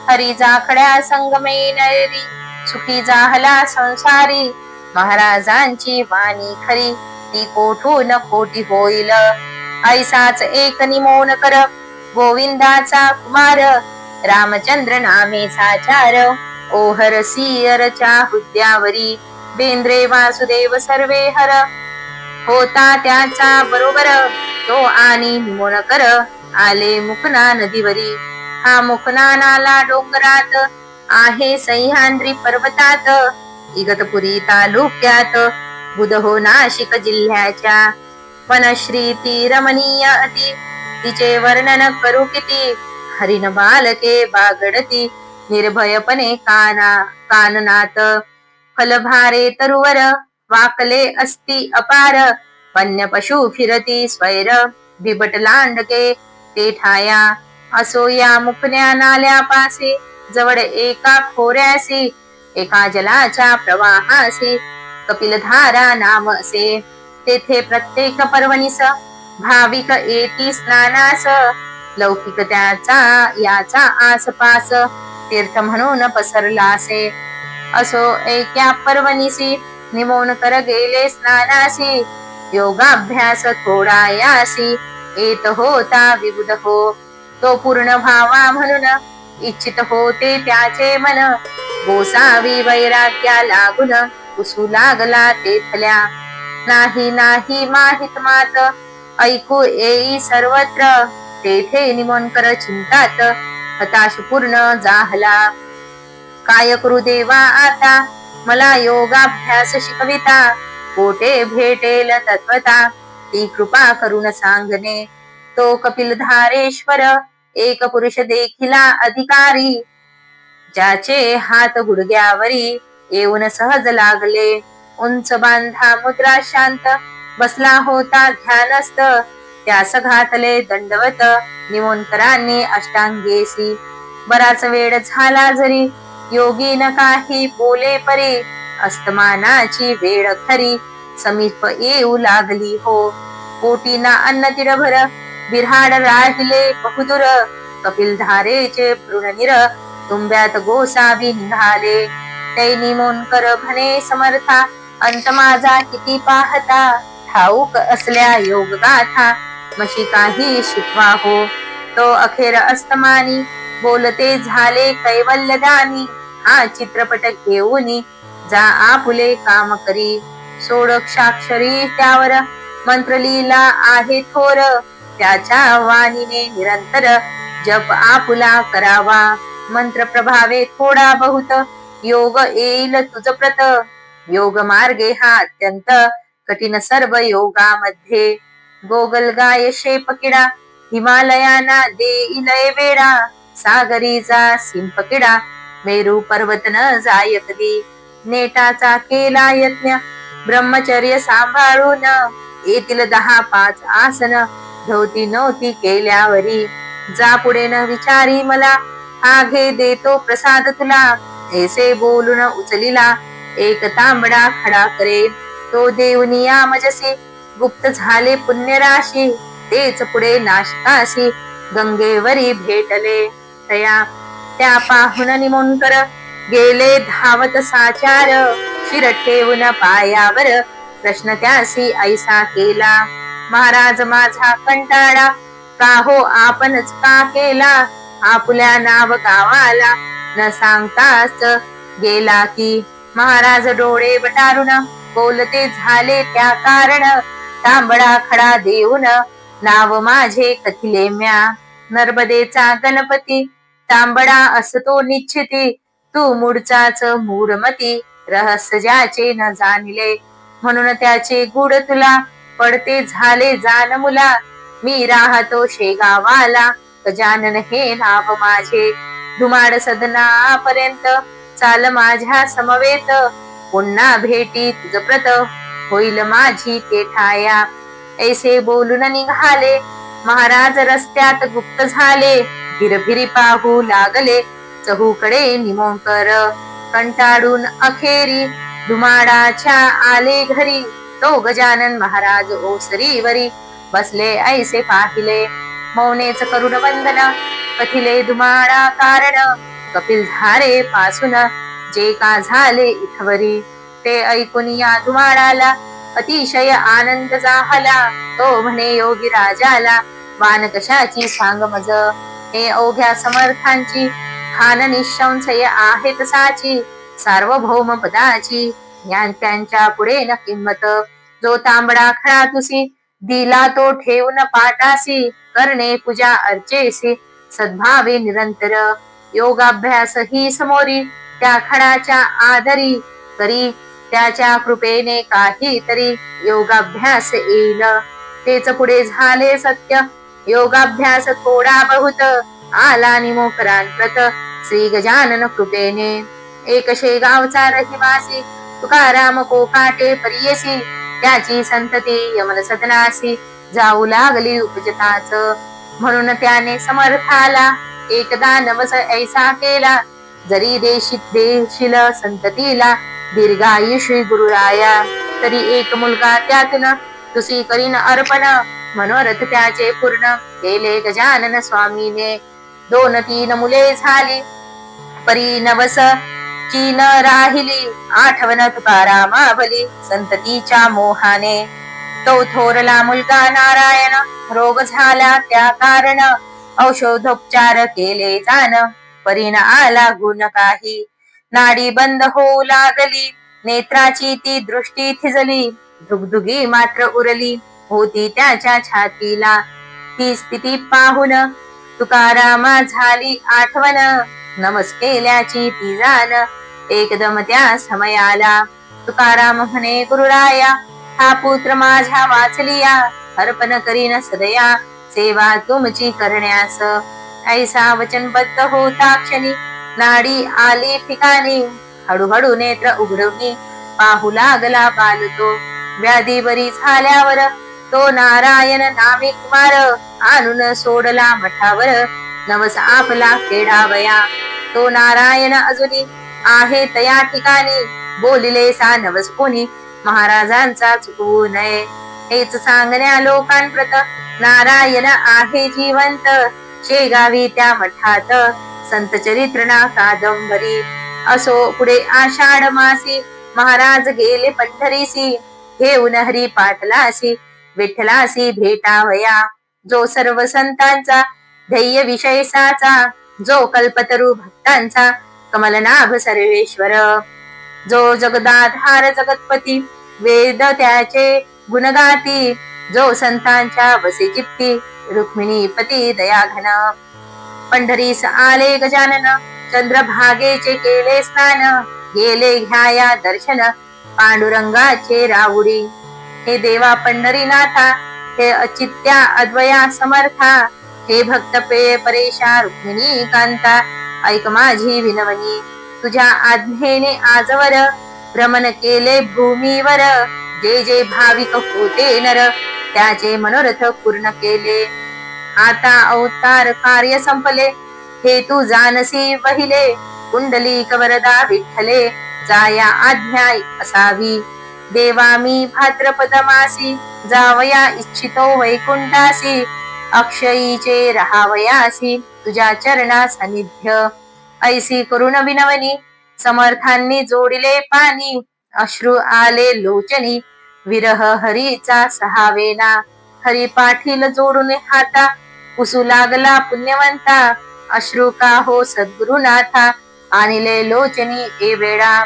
A: हरी जाखड्या संगमेनरी, सुखी जाहला संसारी. महाराजांची वाणी खरी, ती कोठून खोटी होईल. ऐसाच एक निमोन कर, गोविंदाचा कुमार. रामचंद्र नामे साचार, ओहर सियरच्या हुद्यावरी. बेंद्रे वासुदेव सर्वे हर, होता त्याचा बरोबर. तो आणि निमोन कर, आले मुखना नदीवरी. हा मुखना नाला डोंगरात, आहे सह्याद्री पर्वतात. इगतपुरी तालुक्यात, बुधहो नाशिक जिल्ह्याच्या. वनश्री ती रमणीय अति, तिचे वर्णन करू किती. हरिण बालके बागडती, निर्भयपणे काननात. फलभारे तरुवर, वाकले असती अपार. वन्य पशु फिरती स्वैर, बिबट लांडके ते ठाया. असो या मुखण्या नाल्यापासी, जवळ एका खोऱ्यासी. एका जलाच्या प्रवाहासी, कपिलधारा नाम असे. तेथे प्रत्येक पर्वणीस, भाविक येती स्नानास. लौकिक त्याचा याचा आसपास, तीर्थ म्हणून पसरलासे. असो एका पर्वणीसी, निमोन कर गेले स्नानासी. योगाभ्यास थोडा यासी, येत होता विबुध हो. तो पूर्ण भावा म्हणून, इच्छित होते त्याचे मन. गोसावी वैराग्या लागून, पुसू लागला तेथल्या. नाही नाही माहित मात ऐकू येई सर्वत्र, तेथे निमोनकर चिंतात हताश पूर्ण जाहला. काय करू देवा आता, मला योगाभ्यास शिकविता, कोठे भेटेल तत्वता, ती कृपा करून सांगणे. तो कपिल धारेश्वर एक पुरुष देखिला अधिकारी, ज्याचे हात गुडघ्यावरी येऊन सहज लागले. उंच बांधा मुद्रा शांत बसला होता ध्यानस्थ, त्यास घातले दंडवत निमोनकरांनी अष्टांगेसी. बराच वेळ झाला जरी योगी न काही बोले परी, अस्तमानाची वेळ खरी समीप येऊ लागली हो. पोटी ना अन्न तिडभर बिऱ्हाड राहिले बहुदूर, कपिल धारेचे भ्रूणनिर तुंब्यात गोसावी निघाले. ते निमोनकर म्हणे समर्था, अंत माझा किती पाहता, ठाऊक असल्या योग गाथा मशी काही शिकवा हो. तो अखेर अस्तमानी बोलते झाले कैवल्यदानी, हा चित्रपट घेऊनी जा आपुले काम करी. सोडक्षाक्षरी त्यावर मंत्रलीला आहे थोर, त्याच्या वाणीने निरंतर जप आपुला करावा. मंत्र प्रभावे थोडा बहुत योग येईल तुझ प्रत, योग मार्गे हा अत्यंत कठीण सर्व योगामध्ये. गोगलगाय शेपकिडा हिमालयाना देईल वेडा, सागरीचा सिंपकिडा मेरू पर्वत न जाय कधी. नेटाचा केला यज्ञ ब्रह्मचर्य सांभाळून, येतील 10-5 आसन धवती नव्हती केल्यावरी. जा पुढे न विचारी मला, हा घे देतो प्रसाद तुला, ऐसे बोलून उचलिला एक तांबडा खडा करे. तो देवनिया मजसी गुप्त झाले पुण्यराशी, तेच पुढे नाशिकाशी गंगेवरी भेटले. तया त्या पाहुन निमोनकर गेले धावत साचार, शिर ठेवून पायावर प्रश्न त्यासी ऐसा केला. महाराज माझा कंटाळा का हो आपणच का केला, आपुल्या नाव गावाला न सांगताच गेला की. महाराज डोळे वटारून बोलते झाले त्या कारण, तांबडा खडा देऊन नाव माझे कथिले म्या. नर्मदेचा गणपती तांबडा असतो निश्चिती, तू मूळचाच मूढमती रहस्य ज्याचे न जाणले. म्हणून त्याचे गुड तुला पडते झाले जाण मुला. मी राहतो शेगावाला, गजानन हे नाव माझे. धुमाड सदनापर्यंत चाल माझ्या समवेत, पुन्हा भेटी तुझ प्रत होईल माझी ते ठाया. ऐसे बोलून निघाले महाराज रस्त्यात गुप्त झाले, फिरफिरी पाहू लागले चहूकडे निमोनकर. कंटाळून अखेरी धुमाडाच्या आले घरी, तो गजानन महाराज ओसरीवरी बसले ऐसे पाहिले. मौनेच करुण वंदन कथिले धुमाडा कारण, कपिल धारे पासून जे का झाले इथवरी. ते ऐकून या धुमाडाला अतिशय आनंद झाला. तो म्हणे योगी राजाला, वान कशाची सांग मज, हे अवघ्या समर्थांची खान निःसंशय आहे तसाची. सार्वभौम पदाची त्यांच्या पुढे न किंमत. जो तांबडा खडा तुसी दिला तो ठेवून पाटासी, करणे पूजा अर्चेसी सद्भावे निरंतर. योगाभ्यास ही समोरी त्या खडाच्या आदरी करी, त्याच्या कृपेने काहीतरी योगाभ्यास येईल. तेच पुढे झाले सत्य, योगाभ्यास थोडा बहुत आला निमोकरांप्रत श्री गजानन कृपेने. एक शेगावचा रहिवासी तुकाराम कोकाटे परियसी, त्याची संतती यमन सदनासी जाऊ लागली उपजताच. म्हणून त्याने समर्थाला एकदा नवस ऐसा केला, जरी देशील संततीला दीर्घायुषी गुरुराया. तरी एक मुलगा त्यातून तुसी करीन अर्पण, मनोरथ त्याचे पूर्ण केले गजानन स्वामीने. 2-3 मुले झाली परी नवस ची न राहिली, आठवण तुकारामावली संततीच्या मोहाने. तो थोरला मुलगा नारायण रोग झाला त्या कारण, औषधोपचार केले जाण परीन आला गुण काही. नाडी बंद होऊ लागली, नेत्राची ती दृष्टी थिजली, दुगदुगी मात्र उरली होती त्याच्या छातीला. ती स्थिती पाहून तुकारामा झाली आठवण, नमस केल्याची ती जाण एकदम त्या समयाला. तुकाराम म्हणे गुरुराया, हा पुत्र माझ्या वाचलिया, अर्पण करीन सदया सेवा तुमची करण्यास. ऐसा वचनबद्ध होता क्षणी नाडी आली ठिकाणी. हळूहळू नेत्र उघडवणी पाहू लागला बाल तो. व्याधी बरी झाल्यावर तो नारायण नामी कुमार आणून सोडला मठावर, नवस आपला खेडावया. तो नारायण अजुनी आहे तया ठिकाणी, बोलिले सा नवस कोणी महाराजांचा चुकवू नये. हेच सांगण्या लोकांप्रत नारायण आहे जिवंत, शेगावी त्या मठात संत चरित्र ना कादंबरी. असो पुढे आषाढ मासी महाराज गेले पंढरीसी, घेऊन हरी पाटलासी विठ्ठलासी भेटावया. जो सर्व संतांचा ध्येय विषय साचा, जो कल्पतरू भक्तांचा कमलनाभ सर्वेश्वर. जो जगदाधार जगतपती वेद त्याचे गुणगाती, जो संतांच्या वसे चित्ती रुक्मिणीपती दयाघन. पंढरीस आले गजानन चंद्रभागेचे केले स्नान, गेले घ्याया दर्शन पांडुरंगाचे राऊडी. हे देवा पंढरीनाथा, हे अचित्या अद्वया समर्था, हे भक्त परेशा रुक्मिणी कांता, ऐक माझी विनवणी. तुझ्या आज्ञेने आजवर भ्रमण केले भूमीवर, जे जे भाविक होते नर त्याचे मनोरथ पूर्ण केले. आता अवतार कार्य संपले, हे तू जानसी वहिले, कुंडलिक वरदा विठ्ठले जाया आज्ञा असावी. देवा मी भाद्रपद मासी जावया इच्छितो वैकुंठासी, अक्षयीचे राहावयासी तुझ्या चरणा सानिध्य. ऐसी करुण विनवणी समर्थांनी जोडिले पाणी, अश्रू आले लोचनी विरह हरीचा सहावेना. हरी पाठील जोडून हाता पुसू लागला पुण्यवंता, अश्रू का हो सद्गुरुनाथा आणले लोचनी ए वेळा.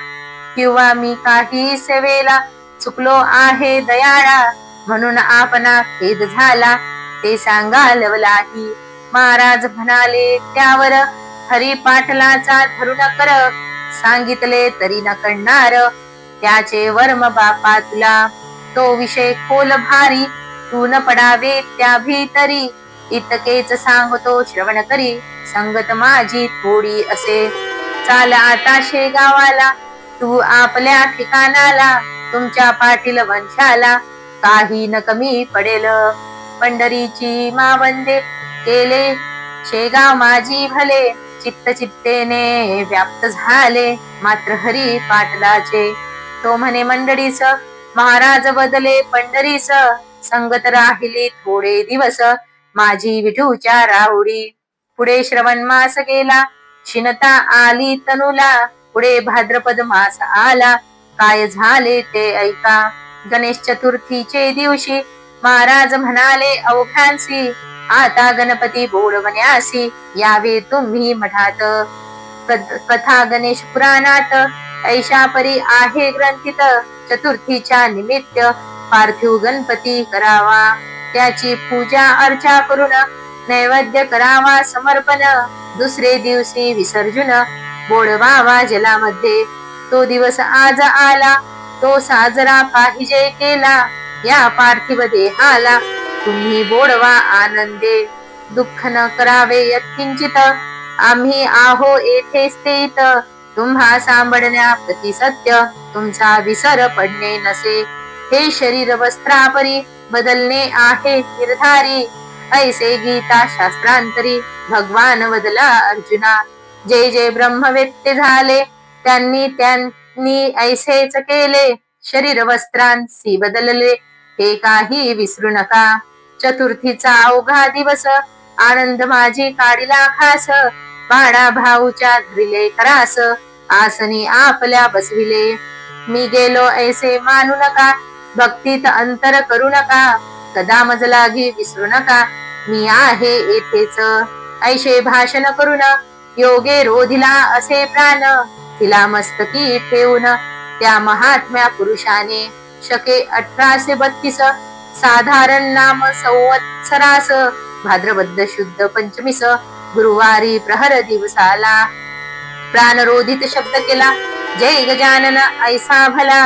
A: किंवा मी काही सेवेला चुकलो आहे दयाळा, म्हणून आपणा खेद झाला ते सांगा लवलाही. महाराज म्हणाले त्यावर हरी पाटलाचा धरुण कर, सांगितले तरी न कळणार त्याचे वर्म बापा तुला. तो विषय खोल भारी तू न पडावे त्या भीतरी, इतकेच सांगतो श्रवण करी संगत माझी थोडी असे. चाल आता शेगावाला तू आपल्या ठिकाणाला, तुमच्या पाटील वंशाला काही न कमी पडेल. पंढरीची मावंदे केले शेगाव माझी भले, चित्त चित्तेने व्याप्त झाले मात्र हरी पाटलाचे. तो म्हणे मंडळीस महाराज बदले पंढरीस, संगत राहिली थोडे दिवस माझी विठूच्या राऊडी. पुढे श्रवण मास गेला क्षीणता आली तनुला, पुढे भाद्रपद मास आला काय झाले ते ऐका. गणेश चतुर्थीचे दिवशी महाराज म्हणाले अवघ्यांसी, आता गणपती बोलवण्यासी यावे तुम्ही मठात. कथा गणेश पुराणात ऐशा परी आहे ग्रंथित, चतुर्थीच्या निमित्त पार्थिव गणपती करावा. त्याची पूजा अर्चा करून नैवेद्य करावा समर्पण, दुसरे दिवशी विसर्जन बोडवावा जलामध्ये. तो दिवस आज आला तो साजरा पाहिजे केला, या पार्थिव देहाला तुम्ही बोडवा आनंदे. दुःख न करावे यत्किंचित, आम्ही आहो येथे स्थित. तुम्हा सांभाळण्या प्रति सत्य तुमचा विसर पडणे नसे. हे शरीर वस्त्रापरी बदलणे आहे निर्धारी, ऐसे गीता शास्त्रांतरी भगवान वदला अर्जुना. जे जे ब्रह्मवेत्ते झाले त्यांनी ऐसेच केले, शरीर वस्त्रांसी बदलले हे काही विसरू नका. चतुर्थीचा अवघा दिवस आनंद माझी काढिला खास, बाळा भाऊच्या धरिले खरास आसनी आपल्या बसविले. मी गेलो ऐसे मानू नका, भक्तीत अंतर करू नका, कदा मज लागी विसरू नका मी आहे येथेच. ऐशे भाषण करून योगे रोधिला असे प्राण, तिला मस्तकी ठेवून त्या महात्म्या पुरुषाने शके 1832 साधारण नाम संवत्सरास भाद्रपद शुद्ध पंचमीस गुरुवारी प्रहर दिवसाला प्राणरोधित शब्द केला. जय गजानन ऐसा भला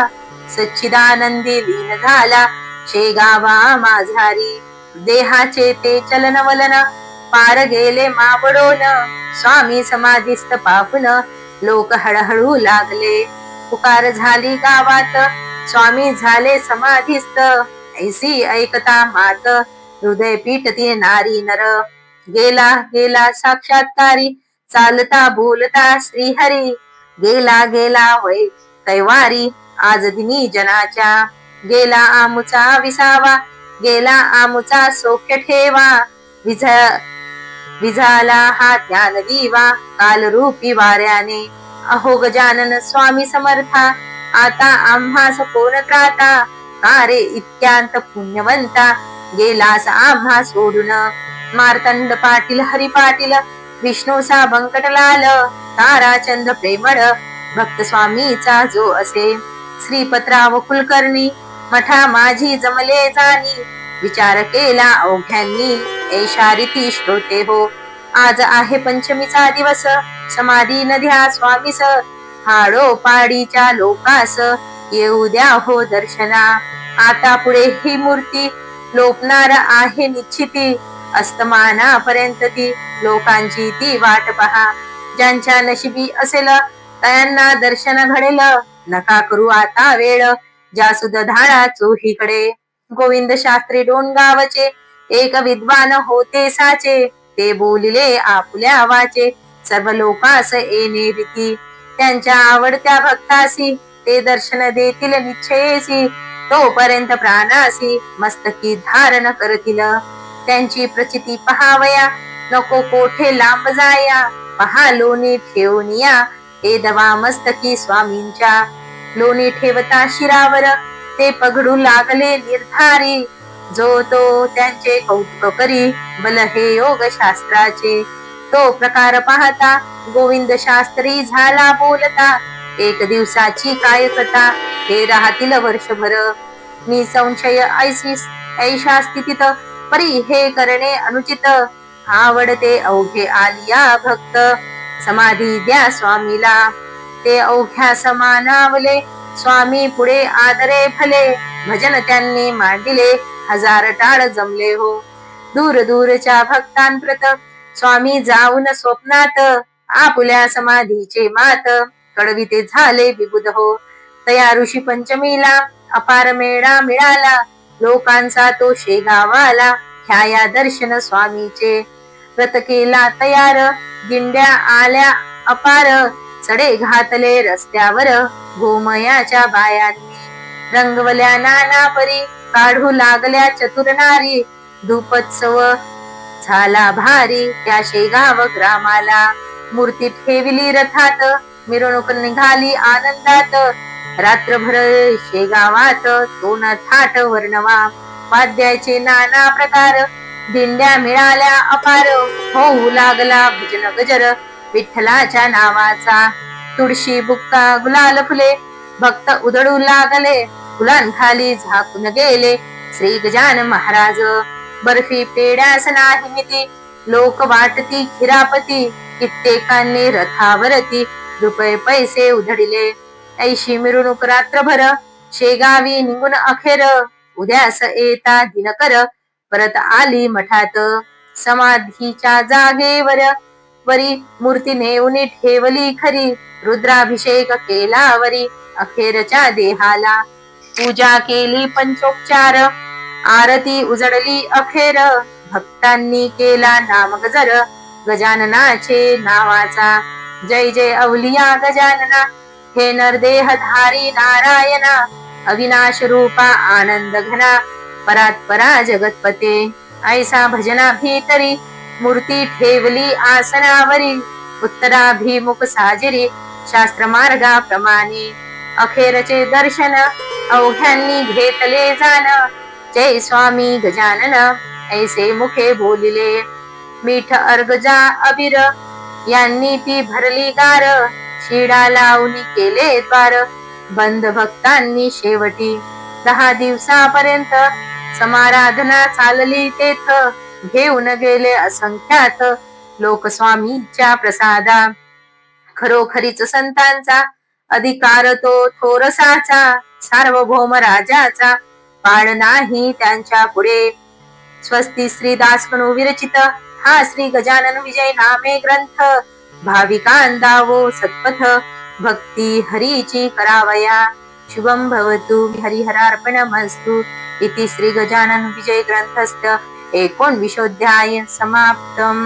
A: सच्चिदानंदी लीन झाला शेगावा माझारी देहाचे ते चलन वलन पार गेले मावडोन स्वामी समाधीस्थ पापून लोक हळहळू लागले पुकार झाली गावात स्वामी झाले समाधीस्थ ऐसी ऐकता मात हृदय पीठती नारी नर गेला गेला साक्षात्कारी चालता बोलता श्रीहरी गेला गेला वै कैवारी आज दिनी जनाच्या गेला आमुचा विसावा गेला आमुचा सौख्य ठेवा विझाला हा ज्ञान दिवा कालरूपी वाऱ्याने अहो गजानन स्वामी समर्था आता आम्हास कोण त्राता का रे इतक्यांत पुण्यवंता गेलास आम्हा सोडून मार्तंड पाटील हरी पाटील विष्णूचा बंकटलाल ताराचंद प्रेमळ भक्त स्वामीचा जो असे श्रीपतराव कुलकर्णी मठा माझी जमले जाणी विचार केला अवघ्यांनी ऐशा रीती श्रोते हो आज आहे पंचमीचा दिवस समाधी नद्या स्वामीस हाडो पाडीच्या लोकास येऊ द्या हो दर्शना आता पुढे ही मूर्ती लोपणार आहे निश्चिती अस्तमानापर्यंत ती लोकांची ती वाट पहा ज्यांच्या नशिबी असेल त्यांना दर्शन घडेल नका करू आता वेळ जासुद धाडा चोहीकडे गोविंद शास्त्री डोणगावचे एक विद्वान होते साचे ते बोलिले आपुल्या वाचे सर्व लोकास येणे रीती त्यांच्या आवडत्या भक्तासी ते दर्शन देतील निश्चयेसी तोपर्यंत प्राणासी मस्तकी धारण करतील त्यांची प्रचिती पहावया नको कोठे लांब जाया पहा लोणी ठेवून या हे दवा मस्तकी स्वामींच्या लोणी ठेवता शिरावर ते पगडू लागले निर्धारी जो तो त्यांचे कौतुक करी बल हे योग शास्त्राचे तो प्रकार पाहता गोविंद शास्त्री झाला बोलता एक दिवसाची काय कथा हे राहतील वर्षभर मी संशय ऐशा स्थितीत परी हे करणे अनुचित आवडते अवघे आलिया भक्त समाधी द्या स्वामीला ते अवघ्या समानावले स्वामी पुढे आदरे फले भजन त्यांनी मांडिले हजार टाळ जमले हो दूर दूरच्या भक्तांप्रत स्वामी जाऊन स्वप्नात आपुल्या समाधीचे मात कडविते झाले विबुध हो तया ऋषी पंचमीला अपार मेळा मिळाला लोकांचा तो शेगावाला ह्या दर्शन स्वामीचे व्रत केला तयार दिंड्या आल्या अपार चढे घातले रस्त्यावर गोमयाच्या बायांनी रंगवल्या नाना परी काढू लागल्या चतुर नारी धूपोत्सव झाला भारी त्या शेगाव ग्रामाला मूर्ती ठेविली रथात मिरवणूक निघाली आनंदात रात्रभर शेगावात तोन थाट वर्णवा वाद्याचे नाना प्रकार दिंड्या मिळाल्या अपार होऊ लागला भजन गजर विठ्ठलाच्या नावाचा तुळशी बुक्का गुलाल फुले भक्त उधळू लागले फुलांखाली झाकून गेले श्री गजानन महाराज बर्फी पेड्यास नाही मिती लोक वाटती खिरापती कित्येकांनी रथावरती रुपये पैसे उधळले ऐशी मिरवणूक रात्रभर शेगावी निघून अखेर उद्यास येता दिनकर परत आली मठात समाधीच्या जागेवर वरी मूर्ती नेऊन ठेवली खरी रुद्राभिषेक केला वरी अखेरच्या देहाला पूजा केली पंचोपचार आरती उजडली अखेर भक्तांनी केला नामगजर गजाननाचे नावाचा जय जय अवलिया गजानना हे नरदेहधारी नारायणा अविनाश रूपा आनंद घना परात्परा जगतपते ऐसा भजना भीतरी मूर्ती ठेवली आसनावरी उत्तराभिमुख साजिरी शास्त्र मार्गाप्रमाणे अखेरचे दर्शन अवघ्यांनी घेतले जाण जय स्वामी गजानन ऐसे मुखे बोलिले मीठ अर्गजा अबीर यांनी ती भरली गार शिडा लावून केले द्वार बंद भक्तांनी शेवटी 10 दिवसापर्यंत समाराधना चालली तेथ घेऊन गेले असंख्यात लोक स्वामीच्या प्रसादा खरोखरीच संतांचा अधिकार तो थोरसाचा सार्वभौम राजाचा काळ नाही त्यांच्या पुढे स्वस्ती श्री दासकणू विरचित हा श्री गजानन विजय नामे ग्रंथ भाविकांदावो सत्पथ भक्ती हरीची करावया शुभम भवतु हरिहरार्पणमस्तु इति श्री गजानन विजय ग्रंथस्थ 19 समाप्तम्।